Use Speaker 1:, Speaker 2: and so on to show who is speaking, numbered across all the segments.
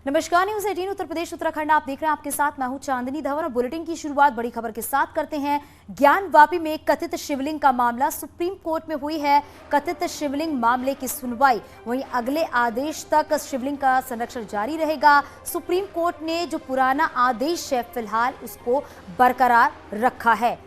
Speaker 1: नमस्कार, न्यूज 18 उत्तर प्रदेश उत्तराखंड आप देख रहे हैं। आपके साथ मैं हूं चांदनी धवन और बुलेटिन की शुरुआत बड़ी खबर के साथ करते हैं। ज्ञानवापी में कथित शिवलिंग का मामला सुप्रीम कोर्ट में हुई है कथित शिवलिंग मामले की सुनवाई। वहीं अगले आदेश तक शिवलिंग का संरक्षण जारी रहेगा। सुप्रीम कोर्ट ने जो पुराना आदेश है फिलहाल उसको बरकरार रखा है।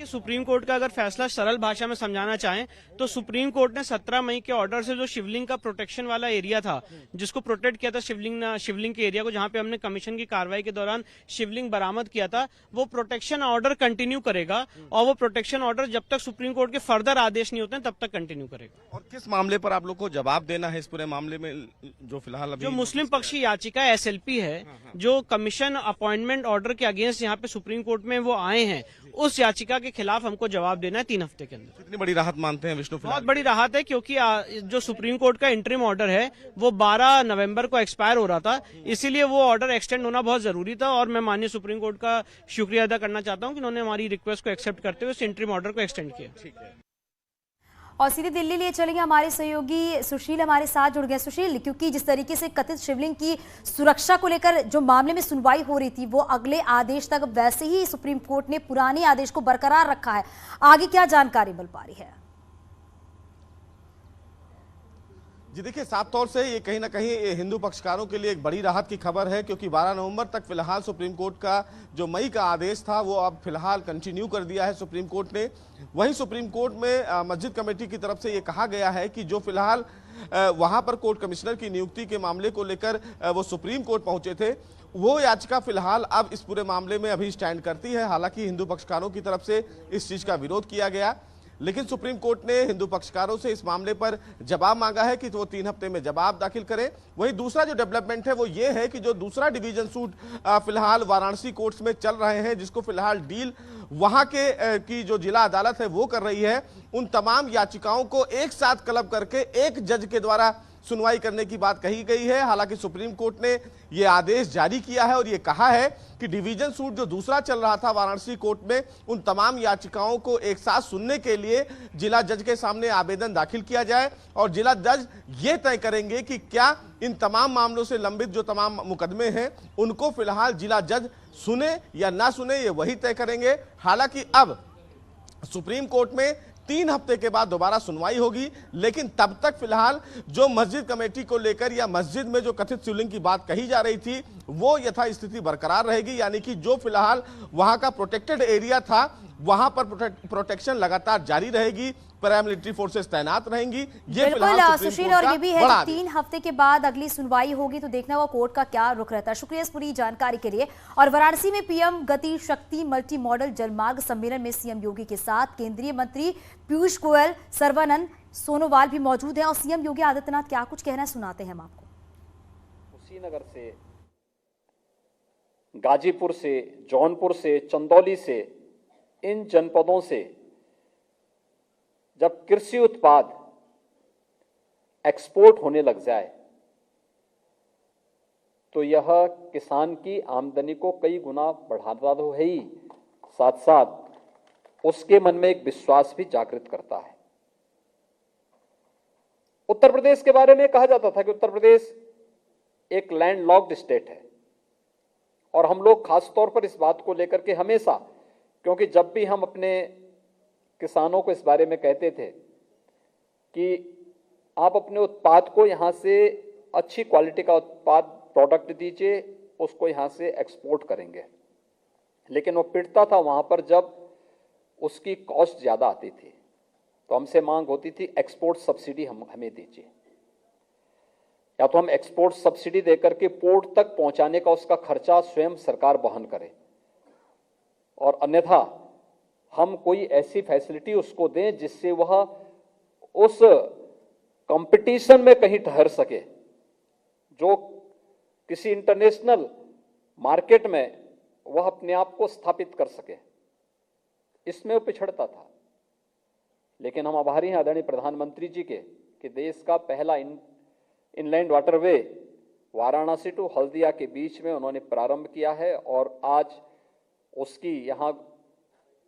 Speaker 2: सुप्रीम कोर्ट का अगर फैसला सरल भाषा में समझाना चाहें तो सुप्रीम कोर्ट ने 17 मई के ऑर्डर से जो शिवलिंग का प्रोटेक्शन वाला एरिया था, जिसको प्रोटेक्ट किया था शिवलिंग के एरिया को, जहां पे हमने कमीशन की कार्रवाई के दौरान शिवलिंग बरामद किया था, वो प्रोटेक्शन ऑर्डर कंटिन्यू करेगा और वो प्रोटेक्शन ऑर्डर जब तक सुप्रीम कोर्ट के फर्दर आदेश नहीं होते हैं तब तक कंटिन्यू करेगा।
Speaker 3: और किस मामले पर आप लोग को जवाब देना है इस पूरे मामले में जो फिलहाल अभी
Speaker 2: जो मुस्लिम पक्षी याचिका SLP है, जो कमीशन अपॉइंटमेंट ऑर्डर के अगेंस्ट यहाँ पे सुप्रीम कोर्ट में वो आए हैं, उस याचिका के खिलाफ हमको जवाब देना है 3 हफ्ते के अंदर।
Speaker 3: कितनी बड़ी राहत मानते हैं विष्णु?
Speaker 2: बहुत बड़ी राहत है, क्योंकि जो सुप्रीम कोर्ट का इंटरिम ऑर्डर है वो 12 नवंबर को एक्सपायर हो रहा था, इसीलिए वो ऑर्डर एक्सटेंड होना बहुत जरूरी था। और मैं माननीय सुप्रीम कोर्ट का शुक्रिया अदा करना चाहता हूं कि उन्होंने हमारी रिक्वेस्ट को एक्सेप्ट करते हुए उस इंटरिम ऑर्डर को एक्सटेंड किया।
Speaker 3: ठीक है।
Speaker 1: और सीधे दिल्ली लिए चलेंगे, हमारे सहयोगी सुशील हमारे साथ जुड़ गए। सुशील, क्योंकि जिस तरीके से कथित शिवलिंग की सुरक्षा को लेकर जो मामले में सुनवाई हो रही थी वो अगले आदेश तक, वैसे ही सुप्रीम कोर्ट ने पुराने आदेश को बरकरार रखा है। आगे क्या जानकारी मिल पा रही है?
Speaker 3: जी देखिए, साफ तौर से ये कहीं ना कहीं हिंदू पक्षकारों के लिए एक बड़ी राहत की खबर है, क्योंकि 12 नवंबर तक फिलहाल सुप्रीम कोर्ट का जो मई का आदेश था वो अब फिलहाल कंटिन्यू कर दिया है सुप्रीम कोर्ट ने। वहीं सुप्रीम कोर्ट में मस्जिद कमेटी की तरफ से ये कहा गया है कि जो फिलहाल वहां पर कोर्ट कमिश्नर की नियुक्ति के मामले को लेकर वो सुप्रीम कोर्ट पहुंचे थे, वो याचिका फिलहाल अब इस पूरे मामले में अभी स्टैंड करती है। हालांकि हिंदू पक्षकारों की तरफ से इस चीज का विरोध किया गया, लेकिन सुप्रीम कोर्ट ने हिंदू पक्षकारों से इस मामले पर जवाब मांगा है कि वो 3 हफ्ते में जवाब दाखिल करें। वहीं दूसरा जो डेवलपमेंट है वो ये है कि जो दूसरा डिवीजन सूट फिलहाल वाराणसी कोर्ट्स में चल रहे हैं, जिसको फिलहाल डील वहां के की जो जिला अदालत है वो कर रही है, उन तमाम याचिकाओं को एक साथ क्लब करके एक जज के द्वारा सुनवाई करने की बात कही गई है। हालांकि सुप्रीम कोर्ट ने यह आदेश जारी किया है और यह कहा है कि डिवीजन सूट जो दूसरा चल रहा था वाराणसी कोर्ट में, उन तमाम याचिकाओं को एक साथ सुनने के लिए जिला जज के सामने आवेदन दाखिल किया जाए और जिला जज ये तय करेंगे कि क्या इन तमाम मामलों से लंबित जो तमाम मुकदमे हैं उनको फिलहाल जिला जज सुने या ना सुने, ये वही तय करेंगे। हालांकि अब सुप्रीम कोर्ट में 3 हफ्ते के बाद दोबारा सुनवाई होगी, लेकिन तब तक फिलहाल जो मस्जिद कमेटी को लेकर या मस्जिद में जो कथित शिवलिंग की बात कही जा रही थी वो यथास्थिति बरकरार रहेगी। यानी कि जो फिलहाल वहां का प्रोटेक्टेड एरिया था वहां पर प्रोटेक्शन लगातार जारी रहेगी, पैरामिलिट्री फोर्सेस तैनात रहेंगी। ये
Speaker 1: बिल्कुल सुशील, और ये भी है कि 3 हफ्ते के बाद अगली सुनवाई होगी, तो देखना होगा कोर्ट का क्या रुख रहता है। शुक्रिया इस पूरी जानकारी के लिए। और वाराणसी में पीएम गति शक्ति मल्टी मॉडल जलमार्ग सम्मेलन में सीएम योगी के साथ केंद्रीय मंत्री पीयूष गोयल, सर्बानंद सोनोवाल भी मौजूद हैं। और सीएम योगी आदित्यनाथ क्या कुछ कहना है, सुनाते हैं हम आपको।
Speaker 4: कुशीनगर से, गाजीपुर से, जौनपुर से, चंदौली से, इन जनपदों से जब कृषि उत्पाद एक्सपोर्ट होने लग जाए तो यह किसान की आमदनी को कई गुना बढ़ाता तो है ही, साथ साथ उसके मन में एक विश्वास भी जागृत करता है। उत्तर प्रदेश के बारे में कहा जाता था कि उत्तर प्रदेश एक लैंडलॉक्ड स्टेट है, और हम लोग खास तौर पर इस बात को लेकर के हमेशा, क्योंकि जब भी हम अपने किसानों को इस बारे में कहते थे कि आप अपने उत्पाद को यहां से अच्छी क्वालिटी का उत्पाद प्रोडक्ट दीजिए, उसको यहां से एक्सपोर्ट करेंगे, लेकिन वो पिटता था वहां पर जब उसकी कॉस्ट ज्यादा आती थी, तो हमसे मांग होती थी एक्सपोर्ट सब्सिडी हमें दीजिए, या तो हम एक्सपोर्ट सब्सिडी देकर के पोर्ट तक पहुंचाने का उसका खर्चा स्वयं सरकार वहन करे, और अन्यथा हम कोई ऐसी फैसिलिटी उसको दें जिससे वह उस कंपटीशन में कहीं ठहर सके, जो किसी इंटरनेशनल मार्केट में वह अपने आप को स्थापित कर सके। इसमें वो पिछड़ता था। लेकिन हम आभारी हैं आदरणीय प्रधानमंत्री जी के कि देश का पहला inland waterway Varanasi to Haldia के बीच में उन्होंने प्रारंभ किया है, और आज उसकी यहाँ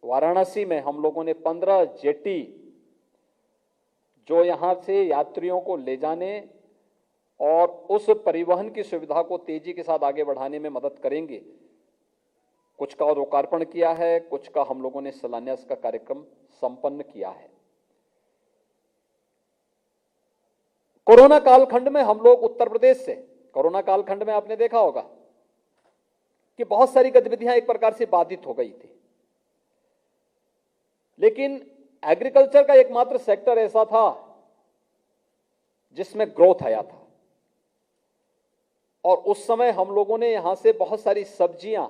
Speaker 4: वाराणसी में हम लोगों ने 15 जेटी जो यहाँ से यात्रियों को ले जाने और उस परिवहन की सुविधा को तेजी के साथ आगे बढ़ाने में मदद करेंगे। कुछ का लोकार्पण किया है, कुछ का हम लोगों ने शिलान्यास का कार्यक्रम संपन्न किया है। कोरोना कालखंड में हम लोग उत्तर प्रदेश से, कोरोना कालखंड में आपने देखा होगा कि बहुत सारी गतिविधियां एक प्रकार से बाधित हो गई थी, लेकिन एग्रीकल्चर का एकमात्र सेक्टर ऐसा था जिसमें ग्रोथ आया था। और उस समय हम लोगों ने यहां से बहुत सारी सब्जियां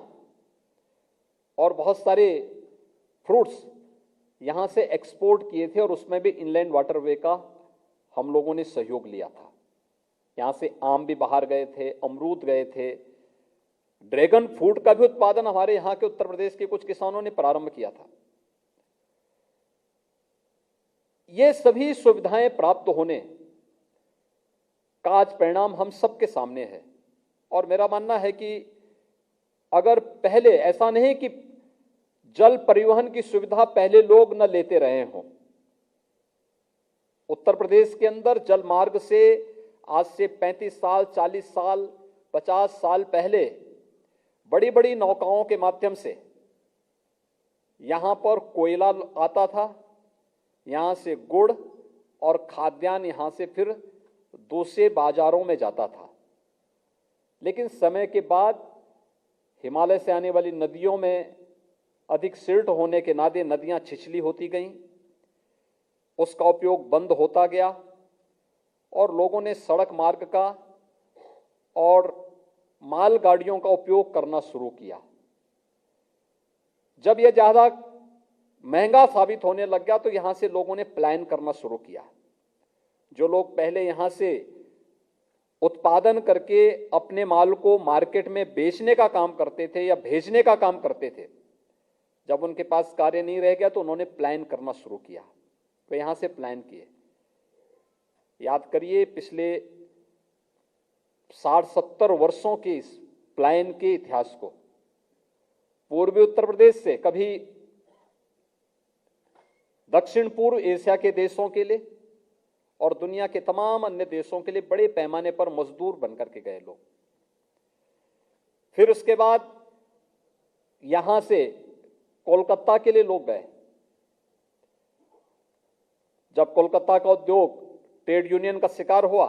Speaker 4: और बहुत सारे फ्रूट्स यहां से एक्सपोर्ट किए थे और उसमें भी इनलैंड वाटरवे का हम लोगों ने सहयोग लिया था। यहां से आम भी बाहर गए थे, अमरूद गए थे, ड्रैगन फ्रूट का भी उत्पादन हमारे यहां के उत्तर प्रदेश के कुछ किसानों ने प्रारंभ किया था। ये सभी सुविधाएं प्राप्त होने का आज परिणाम हम सबके सामने है। और मेरा मानना है कि अगर पहले ऐसा नहीं कि जल परिवहन की सुविधा पहले लोग न लेते रहे हों, उत्तर प्रदेश के अंदर जल मार्ग से आज से 35 साल, 40 साल, 50 साल पहले बड़ी बड़ी नौकाओं के माध्यम से यहां पर कोयला आता था, यहां से गुड़ और खाद्यान्न यहां से फिर दूसरे बाजारों में जाता था। लेकिन समय के बाद हिमालय से आने वाली नदियों में अधिक सिल्ट होने के नाते नदियां छिछली होती गईं, उसका उपयोग बंद होता गया और लोगों ने सड़क मार्ग का और मालगाड़ियों का उपयोग करना शुरू किया। जब यह ज्यादा महंगा साबित होने लग गया तो यहां से लोगों ने पलायन करना शुरू किया। जो लोग पहले यहां से उत्पादन करके अपने माल को मार्केट में बेचने का काम करते थे या भेजने का काम करते थे, जब उनके पास कार्य नहीं रह गया तो उन्होंने पलायन करना शुरू किया। तो यहां से पलायन किए। याद करिए पिछले 60-70 वर्षों के इस पलायन के इतिहास को। पूर्वी उत्तर प्रदेश से कभी दक्षिण पूर्व एशिया के देशों के लिए और दुनिया के तमाम अन्य देशों के लिए बड़े पैमाने पर मजदूर बनकर के गए लोग। फिर उसके बाद यहां से कोलकाता के लिए लोग गए। जब कोलकाता का उद्योग ट्रेड यूनियन का शिकार हुआ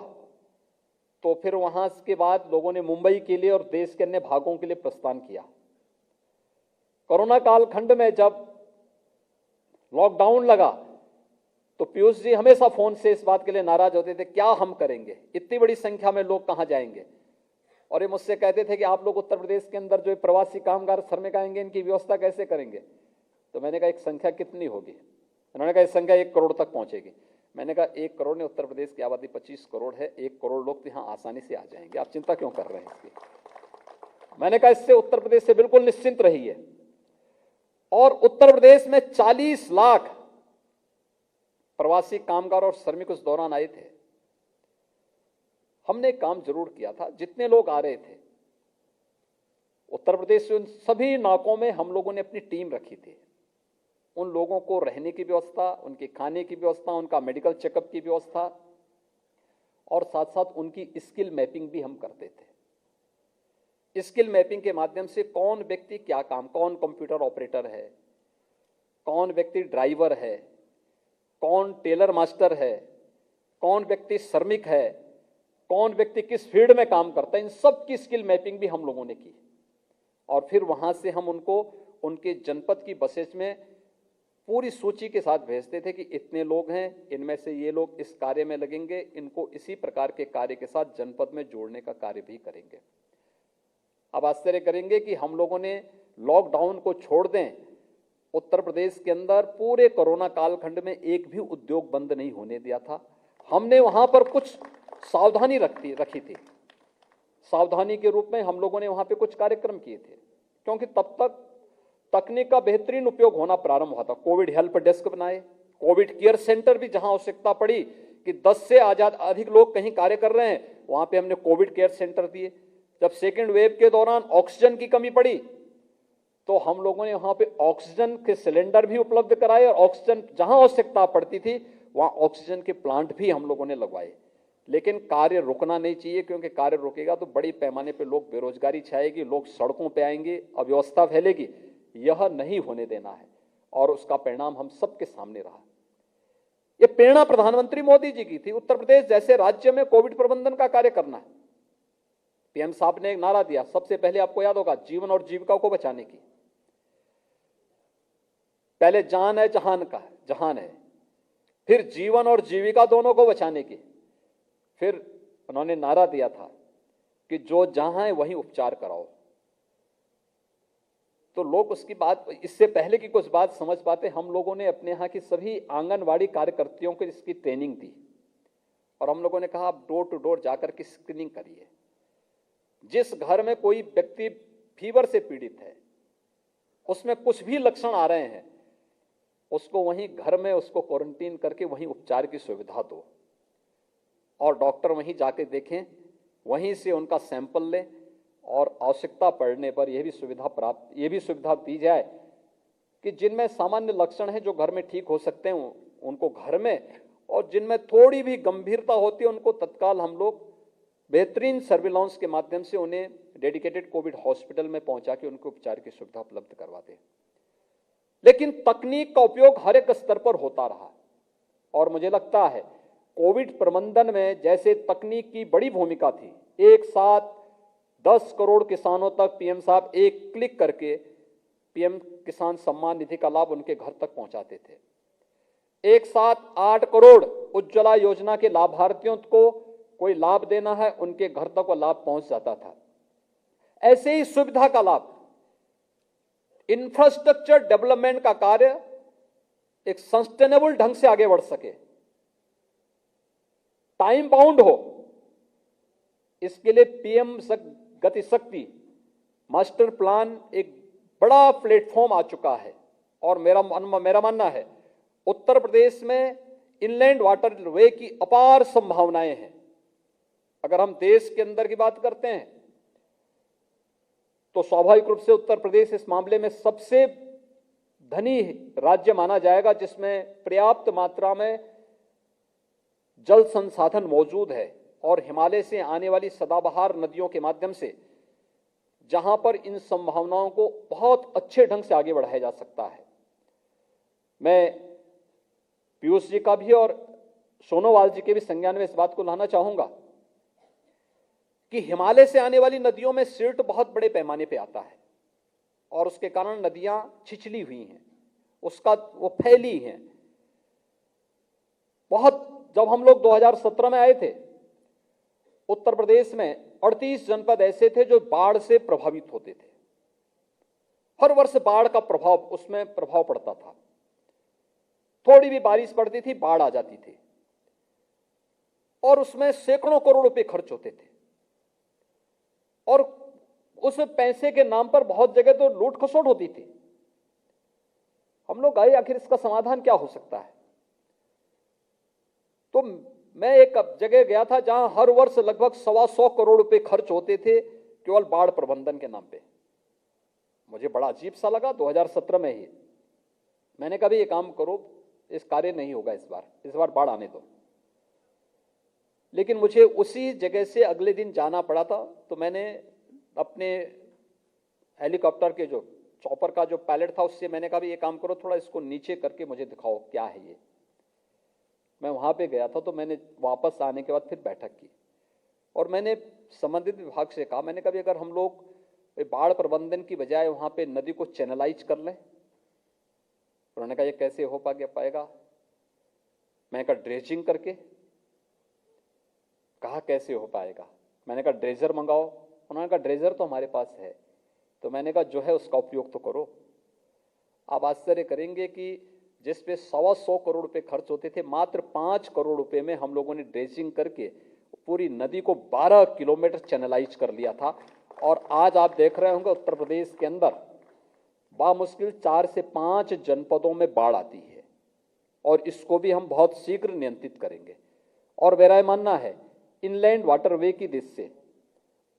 Speaker 4: तो फिर वहां के बाद लोगों ने मुंबई के लिए और देश के अन्य भागों के लिए प्रस्थान किया। कोरोना कालखंड में जब लॉकडाउन लगा तो पीयूष जी हमेशा फोन से इस बात के लिए नाराज होते थे, क्या हम करेंगे, इतनी बड़ी संख्या में लोग कहां जाएंगे। और ये मुझसे कहते थे कि आप लोग उत्तर प्रदेश के अंदर जो प्रवासी कामगार श्रमिक आएंगे इनकी व्यवस्था कैसे करेंगे। तो मैंने कहा एक संख्या कितनी होगी। उन्होंने कहा इस संख्या 1 करोड़ तक पहुंचेगी। मैंने कहा 1 करोड़ ने, उत्तर प्रदेश की आबादी 25 करोड़ है, 1 करोड़ लोग तो यहाँ आसानी से आ जाएंगे, आप चिंता क्यों कर रहे हैं इसकी। मैंने कहा इससे उत्तर प्रदेश से बिल्कुल निश्चिंत रहिए। और उत्तर प्रदेश में 40 लाख प्रवासी कामगार और श्रमिक उस दौरान आए थे। हमने काम जरूर किया था। जितने लोग आ रहे थे उत्तर प्रदेश से, उन सभी नाकों में हम लोगों ने अपनी टीम रखी थी। उन लोगों को रहने की व्यवस्था, उनके खाने की व्यवस्था, उनका मेडिकल चेकअप की व्यवस्था और साथ साथ उनकी स्किल मैपिंग भी हम करते थे। स्किल मैपिंग के माध्यम से कौन व्यक्ति क्या काम, कौन कंप्यूटर ऑपरेटर है, कौन व्यक्ति ड्राइवर है, कौन टेलर मास्टर है, कौन व्यक्ति श्रमिक है, कौन व्यक्ति किस फील्ड में काम करता है, इन सब की स्किल मैपिंग भी हम लोगों ने की। और फिर वहां से हम उनको उनके जनपद की बसेस में पूरी सूची के साथ भेजते थे कि इतने लोग हैं, इनमें से ये लोग इस कार्य में लगेंगे, इनको इसी प्रकार के कार्य के साथ जनपद में जोड़ने का कार्य भी करेंगे। अब आश्चर्य करेंगे कि हम लोगों ने लॉकडाउन को छोड़ दें, उत्तर प्रदेश के अंदर पूरे कोरोना कालखंड में एक भी उद्योग बंद नहीं होने दिया था। हमने वहां पर कुछ सावधानी रखी थी। सावधानी के रूप में हम लोगों ने वहां पे कुछ कार्यक्रम किए थे, क्योंकि तब तक तकनीक का बेहतरीन उपयोग होना प्रारंभ हुआ था। कोविड हेल्प डेस्क बनाए, कोविड केयर सेंटर भी जहां आवश्यकता पड़ी कि 10 से अधिक लोग कहीं कार्य कर रहे हैं, वहां पे हमने कोविड केयर सेंटर दिए। जब सेकेंड वेव के दौरान ऑक्सीजन की कमी पड़ी तो हम लोगों ने वहां पे ऑक्सीजन के सिलेंडर भी उपलब्ध कराए और ऑक्सीजन जहां आवश्यकता पड़ती थी वहाँ ऑक्सीजन के प्लांट भी हम लोगों ने लगवाए, लेकिन कार्य रुकना नहीं चाहिए, क्योंकि कार्य रुकेगा तो बड़ी पैमाने पे लोग बेरोजगारी छाएगी, लोग सड़कों पे आएंगे, अव्यवस्था फैलेगी। यह नहीं होने देना है और उसका परिणाम हम सबके सामने रहा। ये प्रेरणा प्रधानमंत्री मोदी जी की थी। उत्तर प्रदेश जैसे राज्य में कोविड प्रबंधन का कार्य करना है। पीएम साहब ने एक नारा दिया, सबसे पहले आपको याद होगा, जीवन और जीविका को बचाने की। पहले जान है जहान है, फिर जीवन और जीविका दोनों को बचाने की। फिर उन्होंने नारा दिया था कि जो जहां है वहीं उपचार कराओ। तो लोग उसकी बात, इससे पहले की कुछ बात समझ पाते, हम लोगों ने अपने यहाँ की सभी आंगनवाड़ी कार्यकर्तियों को इसकी ट्रेनिंग दी और हम लोगों ने कहा आप डोर टू डोर जाकर के स्क्रीनिंग करिए। जिस घर में कोई व्यक्ति फीवर से पीड़ित है, उसमें कुछ भी लक्षण आ रहे हैं, उसको वहीं घर में उसको क्वारंटीन करके वहीं उपचार की सुविधा दो और डॉक्टर वहीं जाके देखें, वहीं से उनका सैंपल लें और आवश्यकता पड़ने पर यह भी सुविधा दी जाए कि जिनमें सामान्य लक्षण हैं, जो घर में ठीक हो सकते हैं, उनको घर में, और जिनमें थोड़ी भी गंभीरता होती है उनको तत्काल हम लोग बेहतरीन सर्विलांस के माध्यम से उन्हें डेडिकेटेड कोविड हॉस्पिटल में पहुंचा के उनको उपचार की सुविधा उपलब्ध करवाते हैं। लेकिन तकनीक का उपयोग हर एक स्तर पर होता रहा और मुझे लगता है कोविड प्रबंधन में जैसे तकनीक की बड़ी भूमिका थी, एक साथ 10 करोड़ किसानों तक पीएम साहब एक क्लिक करके पीएम किसान सम्मान निधि का लाभ उनके घर तक पहुंचाते थे। एक साथ 8 करोड़ उज्ज्वला योजना के लाभार्थियों को कोई लाभ देना है, उनके घर तक वो लाभ पहुंच जाता था। ऐसे ही सुविधा का लाभ, इंफ्रास्ट्रक्चर डेवलपमेंट का कार्य एक सस्टेनेबल ढंग से आगे बढ़ सके, टाइम बाउंड हो, इसके लिए पीएम गति शक्ति मास्टर प्लान एक बड़ा प्लेटफॉर्म आ चुका है। और मेरा मानना है उत्तर प्रदेश में इनलैंड वाटरवे की अपार संभावनाएं हैं। अगर हम देश के अंदर की बात करते हैं तो स्वाभाविक रूप से उत्तर प्रदेश इस मामले में सबसे धनी राज्य माना जाएगा, जिसमें पर्याप्त मात्रा में जल संसाधन मौजूद है और हिमालय से आने वाली सदाबहार नदियों के माध्यम से जहां पर इन संभावनाओं को बहुत अच्छे ढंग से आगे बढ़ाया जा सकता है। मैं पीयूष जी का भी और सोनोवाल जी के भी संज्ञान में इस बात को लाना चाहूंगा कि हिमालय से आने वाली नदियों में सिल्ट बहुत बड़े पैमाने पे आता है और उसके कारण नदियां छिछली हुई हैं, वो फैली हैं बहुत। जब हम लोग 2017 में आए थे, उत्तर प्रदेश में 38 जनपद ऐसे थे जो बाढ़ से प्रभावित होते थे। हर वर्ष बाढ़ का उसमें प्रभाव पड़ता था। थोड़ी भी बारिश पड़ती थी, बाढ़ आ जाती थी और उसमें सैकड़ों करोड़ रुपए खर्च होते थे और उस पैसे के नाम पर बहुत जगह तो लूट खसोट होती थी। हम लोग आए, आखिर इसका समाधान क्या हो सकता है? तो मैं एक जगह गया था जहां हर वर्ष लगभग 125 करोड़ रुपए खर्च होते थे केवल बाढ़ प्रबंधन के नाम पे। मुझे बड़ा अजीब सा लगा 2017 में ही। मैंने कहा ये काम करो, इस कार्य नहीं होगा इस बार बाढ़ आने दो। लेकिन मुझे उसी जगह से अगले दिन जाना पड़ा था, तो मैंने अपने हेलीकॉप्टर के जो चॉपर का जो पायलट था उससे मैंने कहा ये काम करो, थोड़ा इसको नीचे करके मुझे दिखाओ क्या है ये। मैं वहां पे गया था, तो मैंने वापस आने के बाद फिर बैठक की और मैंने संबंधित विभाग से कहा, मैंने कहा अगर हम लोग बाढ़ प्रबंधन की बजाय वहां पे नदी को चैनलाइज कर लें। उन्होंने कहा ये कैसे हो पाएगा? मैंने कहा ड्रेजिंग करके। कहा कैसे हो पाएगा? मैंने कहा ड्रेजर मंगाओ। उन्होंने कहा ड्रेजर तो हमारे पास है। तो मैंने कहा जो है उसका उपयोग तो करो। आप आश्चर्य करेंगे कि जिस पे 125 करोड़ रुपए खर्च होते थे, मात्र 5 करोड़ रुपए में हम लोगों ने ड्रेजिंग करके पूरी नदी को 12 किलोमीटर चैनलाइज कर लिया था। और आज आप देख रहे होंगे उत्तर प्रदेश के अंदर बामुश्किल 4 से 5 जनपदों में बाढ़ आती है और इसको भी हम बहुत शीघ्र नियंत्रित करेंगे। और मेरा मानना है इनलैंड वाटरवे की दृष्टि से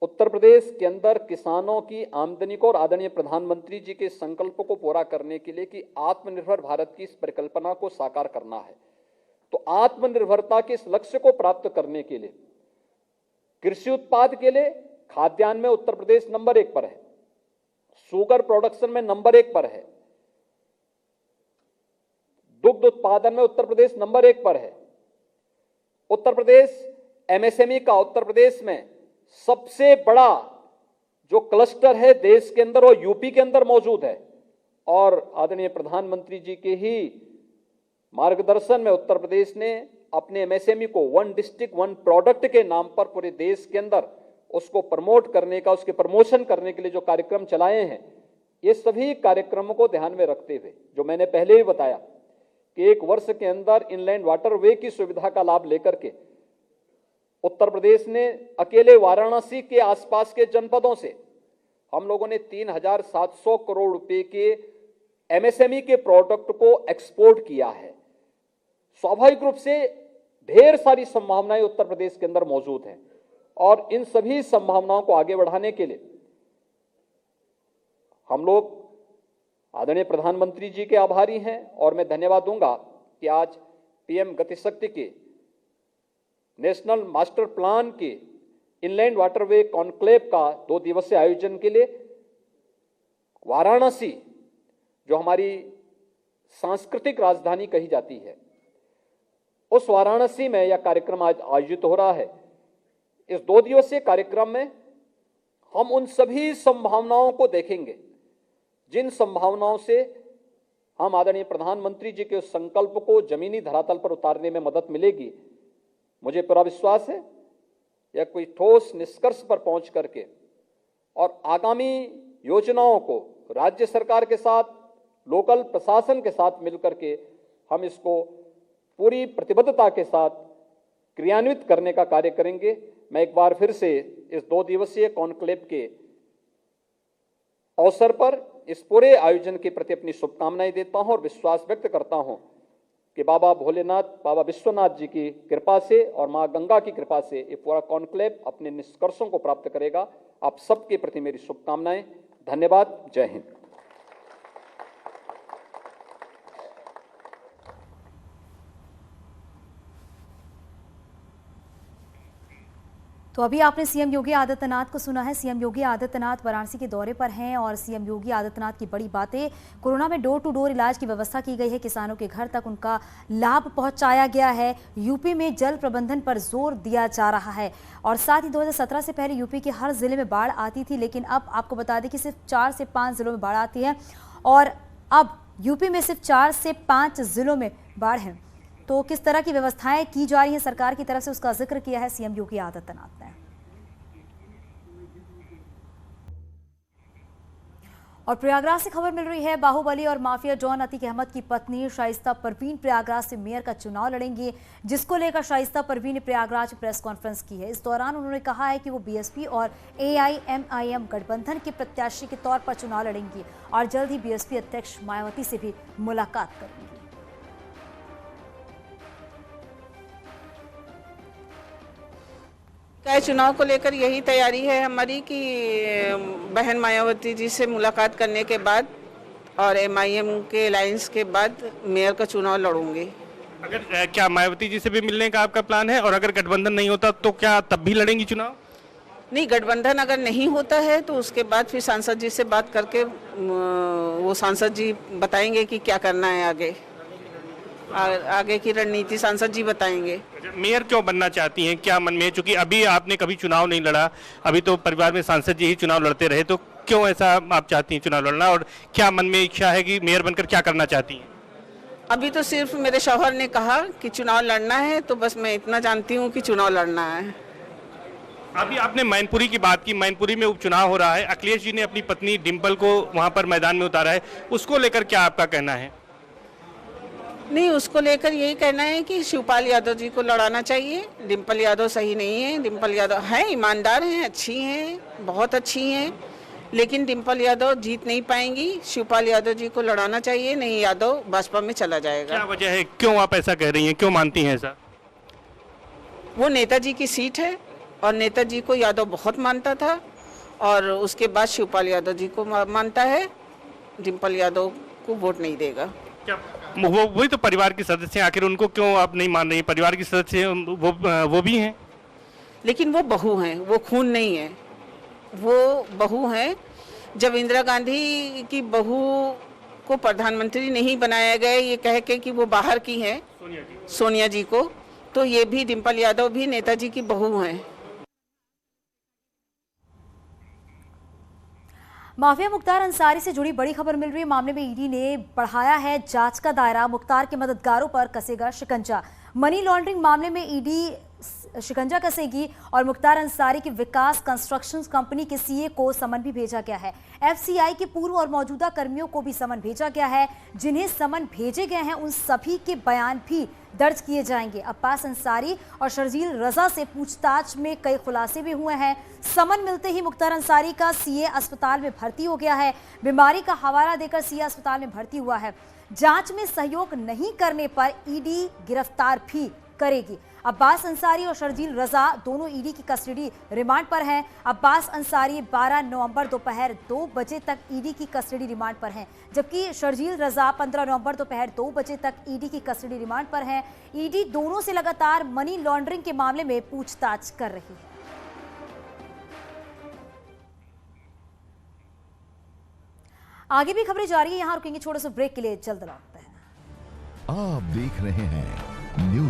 Speaker 4: उत्तर प्रदेश के अंदर किसानों की आमदनी को और आदरणीय प्रधानमंत्री जी के संकल्प को पूरा करने के लिए कि आत्मनिर्भर भारत की इस परिकल्पना को साकार करना है, तो आत्मनिर्भरता के इस लक्ष्य को प्राप्त करने के लिए कृषि उत्पाद के लिए खाद्यान्न में उत्तर प्रदेश नंबर 1 पर है, शुगर प्रोडक्शन में नंबर 1 पर है, दुग्ध उत्पादन में उत्तर प्रदेश नंबर 1 पर है। उत्तर प्रदेश एमएसएमई का उत्तर प्रदेश में सबसे बड़ा जो क्लस्टर है देश के अंदर वो यूपी के अंदर मौजूद है, और आदरणीय प्रधानमंत्री जी के ही मार्गदर्शन में उत्तर प्रदेश ने अपने एमएसएमई को 1 डिस्ट्रिक्ट 1 प्रोडक्ट के नाम पर पूरे देश के अंदर उसको प्रमोट करने का, उसके प्रमोशन करने के लिए जो कार्यक्रम चलाए हैं, ये सभी कार्यक्रमों को ध्यान में रखते हुए जो मैंने पहले ही बताया कि 1 वर्ष के अंदर इनलैंड वाटरवे की सुविधा का लाभ लेकर के उत्तर प्रदेश ने अकेले वाराणसी के आसपास के जनपदों से हम लोगों ने 3,700 करोड़ रुपए के एमएसएमई के प्रोडक्ट को एक्सपोर्ट किया है। स्वाभाविक रूप से ढेर सारी संभावनाएं उत्तर प्रदेश के अंदर मौजूद हैं, और इन सभी संभावनाओं को आगे बढ़ाने के लिए हम लोग आदरणीय प्रधानमंत्री जी के आभारी हैं, और मैं धन्यवाद दूंगा कि आज पीएम गतिशक्ति के नेशनल मास्टर प्लान के इनलैंड वाटरवे कॉन्क्लेव का 2 दिवसीय आयोजन के लिए वाराणसी, जो हमारी सांस्कृतिक राजधानी कही जाती है, उस वाराणसी में यह कार्यक्रम आज आयोजित हो रहा है। इस 2 दिवसीय कार्यक्रम में हम उन सभी संभावनाओं को देखेंगे जिन संभावनाओं से हम आदरणीय प्रधानमंत्री जी के उस संकल्प को जमीनी धरातल पर उतारने में मदद मिलेगी। मुझे पूरा विश्वास है यह कोई ठोस निष्कर्ष पर पहुंच करके और आगामी योजनाओं को राज्य सरकार के साथ, लोकल प्रशासन के साथ मिलकर के हम इसको पूरी प्रतिबद्धता के साथ क्रियान्वित करने का कार्य करेंगे। मैं एक बार फिर से इस 2 दिवसीय कॉन्क्लेव के अवसर पर इस पूरे आयोजन के प्रति अपनी शुभकामनाएं देता हूं और विश्वास व्यक्त करता हूं कि बाबा भोलेनाथ, बाबा विश्वनाथ जी की कृपा से और मां गंगा की कृपा से ये पूरा कॉन्क्लेव अपने निष्कर्षों को प्राप्त करेगा। आप सबके प्रति मेरी शुभकामनाएं। धन्यवाद। जय हिंद।
Speaker 1: तो अभी आपने सीएम योगी आदित्यनाथ को सुना है। सीएम योगी आदित्यनाथ वाराणसी के दौरे पर हैं और सीएम योगी आदित्यनाथ की बड़ी बातें, कोरोना में डोर टू डोर इलाज की व्यवस्था की गई है, किसानों के घर तक उनका लाभ पहुंचाया गया है, यूपी में जल प्रबंधन पर जोर दिया जा रहा है। और साथ ही 2017 से पहले यूपी के हर जिले में बाढ़ आती थी, लेकिन अब आपको बता दें कि सिर्फ 4 से 5 जिलों में बाढ़ आती है, और अब यूपी में सिर्फ 4 से 5 जिलों में बाढ़ है। तो किस तरह की व्यवस्थाएं की जा रही हैं सरकार की तरफ से, उसका जिक्र किया है सीएम योगी आदित्यनाथ ने। और प्रयागराज से खबर मिल रही है, बाहुबली और माफिया डॉन अतीक अहमद की पत्नी शाइस्ता परवीन प्रयागराज से मेयर का चुनाव लड़ेंगी, जिसको लेकर शाइस्ता परवीन ने प्रयागराज में प्रेस कॉन्फ्रेंस की है। इस दौरान उन्होंने कहा है कि वो बीएसपी और AIMIM गठबंधन के प्रत्याशी के तौर पर चुनाव लड़ेंगी और जल्द ही बीएसपी अध्यक्ष मायावती से भी मुलाकात करेंगी।
Speaker 5: चुनाव को लेकर यही तैयारी है हमारी कि बहन मायावती जी से मुलाकात करने के बाद और MIM के अलायंस के बाद मेयर का चुनाव लड़ूंगी।
Speaker 6: अगर क्या मायावती जी से भी मिलने का आपका प्लान है, और अगर गठबंधन नहीं होता तो क्या तब भी लड़ेंगी चुनाव?
Speaker 5: नहीं, गठबंधन अगर नहीं होता है तो उसके बाद फिर सांसद जी से बात करके वो सांसद जी बताएंगे कि क्या करना है आगे की रणनीति सांसद जी बताएंगे।
Speaker 6: मेयर क्यों बनना चाहती हैं, क्या मन में है? चूंकि अभी आपने कभी चुनाव नहीं लड़ा, अभी तो परिवार में सांसद जी ही चुनाव लड़ते रहे, तो क्यों ऐसा आप चाहती हैं चुनाव लड़ना, और क्या मन में इच्छा है कि मेयर बनकर क्या करना चाहती हैं?
Speaker 5: अभी तो सिर्फ मेरे शौहर ने कहा कि चुनाव लड़ना है, तो बस मैं इतना जानती हूँ कि चुनाव लड़ना है।
Speaker 6: अभी आपने मैनपुरी की बात की, मैनपुरी में उपचुनाव हो रहा है, अखिलेश जी ने अपनी पत्नी डिम्पल को वहाँ पर मैदान में उतारा है, उसको लेकर क्या आपका कहना है?
Speaker 5: नहीं, उसको लेकर यही कहना है कि शिवपाल यादव जी को लड़ाना चाहिए। डिम्पल यादव सही नहीं है। डिम्पल यादव है, ईमानदार हैं, अच्छी हैं, बहुत अच्छी हैं, लेकिन डिम्पल यादव जीत नहीं पाएंगी। शिवपाल यादव जी को लड़ाना चाहिए, नहीं यादव भाजपा में चला जाएगा।
Speaker 6: क्या वजह है, क्यों आप ऐसा कह रही हैं, क्यों मानती हैं ऐसा?
Speaker 5: वो नेताजी की सीट है और नेताजी को यादव बहुत मानता था, और उसके बाद शिवपाल यादव जी को मानता है। डिम्पल यादव को वोट नहीं देगा।
Speaker 6: वही तो परिवार के सदस्य हैं, आखिर उनको क्यों आप नहीं मान रही? परिवार के सदस्य वो भी हैं।
Speaker 5: लेकिन वो बहू हैं, वो खून नहीं है, वो बहू हैं। जब इंदिरा गांधी की बहू को प्रधानमंत्री नहीं बनाया गया ये कह के कि वो बाहर की हैं, सोनिया जी को, तो ये भी डिम्पल यादव भी नेताजी की बहू हैं।
Speaker 1: माफिया मुख्तार अंसारी से जुड़ी बड़ी खबर मिल रही है। मामले में ईडी ने बढ़ाया है जांच का दायरा। मुख्तार के मददगारों पर कसेगा शिकंजा। मनी लॉन्ड्रिंग मामले में ईडी शिकंजा कसेगी और मुख्तार अंसारी की विकास कंस्ट्रक्शन कंपनी के सीए को समन भी भेजा गया है। एफसीआई के पूर्व और मौजूदा कर्मियों को भी समन भेजा गया है। जिन्हें समन भेजे गए हैं उन सभी के बयान भी दर्ज किए जाएंगे। अब्बास अंसारी और शर्जील रजा से पूछताछ में कई खुलासे भी हुए हैं। समन मिलते ही मुख्तार अंसारी का सीए अस्पताल में भर्ती हो गया है। बीमारी का हवाला देकर सीए अस्पताल में भर्ती हुआ है। जांच में सहयोग नहीं करने पर ईडी गिरफ्तार भी करेगी। अब्बास अंसारी और शर्जील रजा दोनों ईडी की कस्टडी रिमांड पर हैं। अब्बास अंसारी 12 नवंबर दोपहर 2 बजे तक ईडी की कस्टडी रिमांड पर हैं, जबकि शर्जील रजा 15 नवंबर दोपहर 2 बजे तक ईडी की कस्टडी रिमांड पर हैं। ईडी दोनों से लगातार मनी लॉन्ड्रिंग के मामले में पूछताछ कर रही है। आगे भी खबरें जारी है, यहां रुकेंगे छोटे से ब्रेक के लिए, जल्द लौटते हैं।
Speaker 7: आप देख रहे हैं न्यूज